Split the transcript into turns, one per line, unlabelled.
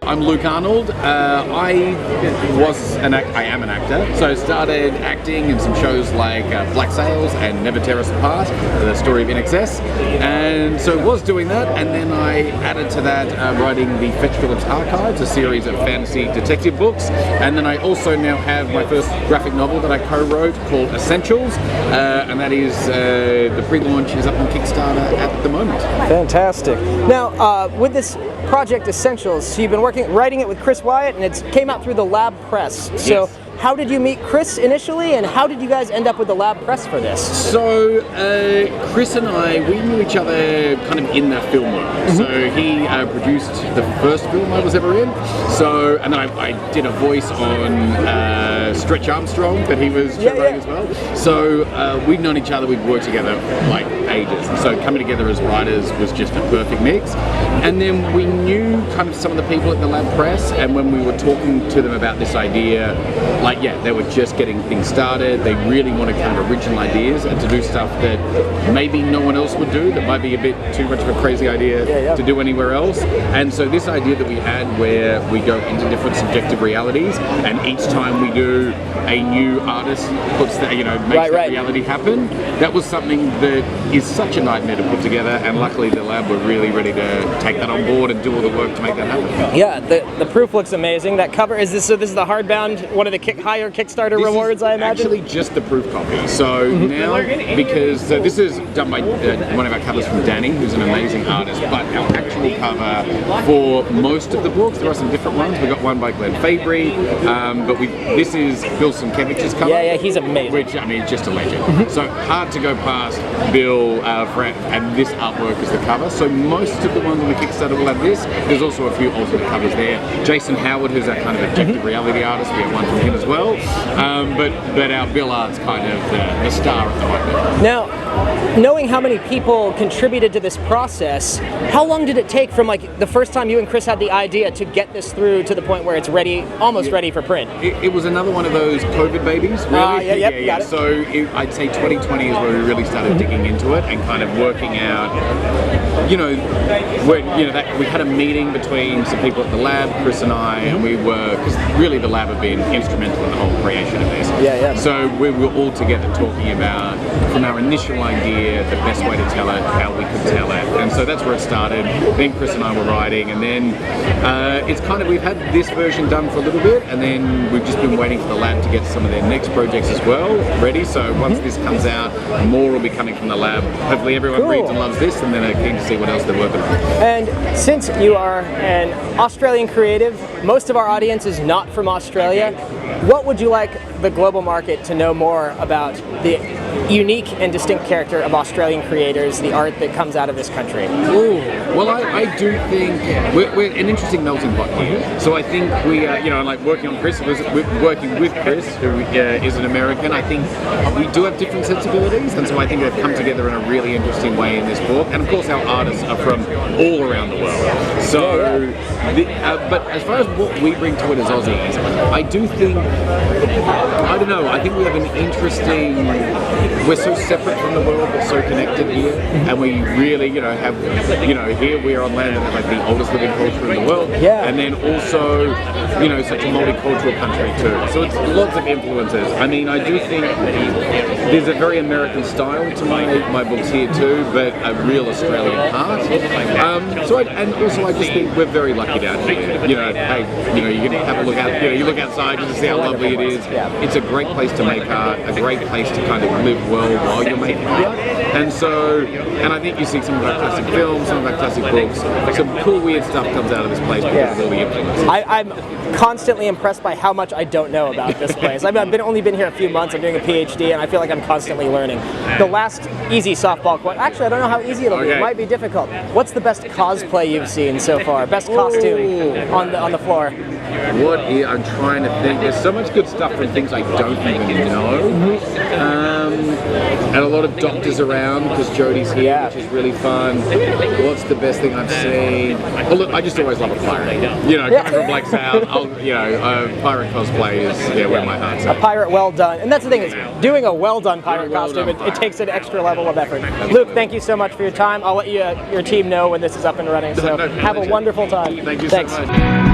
I'm Luke Arnold. I am an actor, so I started acting in some shows like Black Sails and Never Tear Us Apart, the story of InXS, and so was doing that, and then I added to that writing the Fetch Phillips Archives, a series of fantasy detective books, and then I also now have my first graphic novel that I co-wrote called Essentials, and that is, the pre-launch is up on Kickstarter at the moment.
Fantastic. Now, with this project Essentials, so you've been writing it with Chris Wyatt, and it came out through the Lab Press. So
yes.
How did you meet Chris initially, and how did you guys end up with the Lab Press for this?
So Chris and I, we knew each other kind of in the film world. Mm-hmm. So he produced the first film I was ever in. So, and then I did a voice on Stretch Armstrong that he was writing as well. So we'd known each other, we'd worked together like ages. So coming together as writers was just a perfect mix. And then we knew kind of some of the people at the Lab Press, and when we were talking to them about this idea, they were just getting things started. They really wanted kind of original ideas and to do stuff that maybe no one else would do, that might be a bit too much of a crazy idea to do anywhere else. And so this idea that we had where we go into different subjective realities, and each time we do, a new artist puts that, makes that reality happen, that was something that is such a nightmare to put together, and luckily the lab were really ready to take that on board and do all the work to make that happen.
Yeah, the proof looks amazing. That cover, this is the hardbound, one of the higher Kickstarter rewards, I imagine?
Actually just the proof copy. So now, because this is done by one of our covers from Danny, who's an amazing artist, but our actual cover for most of the books, there are some different ones. We got one by Glenn Fabry, but this is Bill Sienkiewicz's cover.
Yeah, he's amazing.
Which, just a legend. So hard to go past Bill, and this artwork is the cover. So most of the ones on the Kickstarter will have this. There's also a few alternate covers there. Jason Howard, who's our kind of objective reality artist, we have one from him as well. But our Bill Art's kind of the star at the moment.
Now, knowing how many people contributed to this process, how long did it take from the first time you and Chris had the idea to get this through to the point where it's ready, almost ready for print?
It was another one of those COVID babies, really.
Got it.
So I'd say 2020 is where we really started digging into it and kind of working out, that we had a meeting between some people at the lab, Chris and I, and we were, because really the lab have been instrumental in the whole creation of this. So we were all together talking about, from our initial idea, the best way to tell it, how we could tell it. And so that's where it started. Then Chris and I were writing, and then it's kind of, we've had this version done for a little bit, and then we've just been waiting for the lab to get some of their next projects as well ready. So once this comes out, more will be coming from the lab. Hopefully everyone reads and loves this, and then are keen to see what else they're working on.
And since you are an Australian creative, most of our audience is not from Australia. What would you like the global market to know more about the unique and distinct character of Australian creators, the art that comes out of this country?
Well, I do think we're an interesting melting pot here. So I think we, like working on Chris, working with Chris, who is an American, I think we do have different sensibilities, and so I think they've come together in a really interesting way in this book. And of course, our artists are from all around the world. So, but as far as what we bring to it as Aussies, I do think, I don't know, I think we have an interesting, we're so separate from the world but so connected here, and we really, have, here we are on land that has the oldest living culture in the world, and then also, such a multicultural country too. So it's lots of influences. I mean, I do think there's a very American style to my books here too, but a real Australian heart. And also I just think we're very lucky down here. You can have a look out, you look outside just to see how lovely it is. It's a great place to make art, a great place to kind of live well while you're making art. And I think you see some of our classic films, some of our classic books, some cool weird stuff comes out of this place because of all the influences.
I'm constantly impressed by how much I don't know about this place. I've only been here a few months, I'm doing a PhD, and I feel like I'm constantly learning. The last easy softball question, actually I don't know how easy it'll be, it might be difficult. What's the best cosplay you've seen so far? Best costume on the floor?
I'm trying to think. There's so much good stuff from things I don't even know. and a lot of doctors around because Jodie's here, which is really fun. What's the best thing I've seen? Well, look, I just always love a pirate. You know, coming from Black South, pirate cosplay is where my heart's at.
A pirate well done. And that's the thing, is doing a well done pirate costume, it takes an extra level of effort. Luke, thank you so much for your time. I'll let your team know when this is up and running. So have a wonderful time.
Thank you
Thanks.
so much.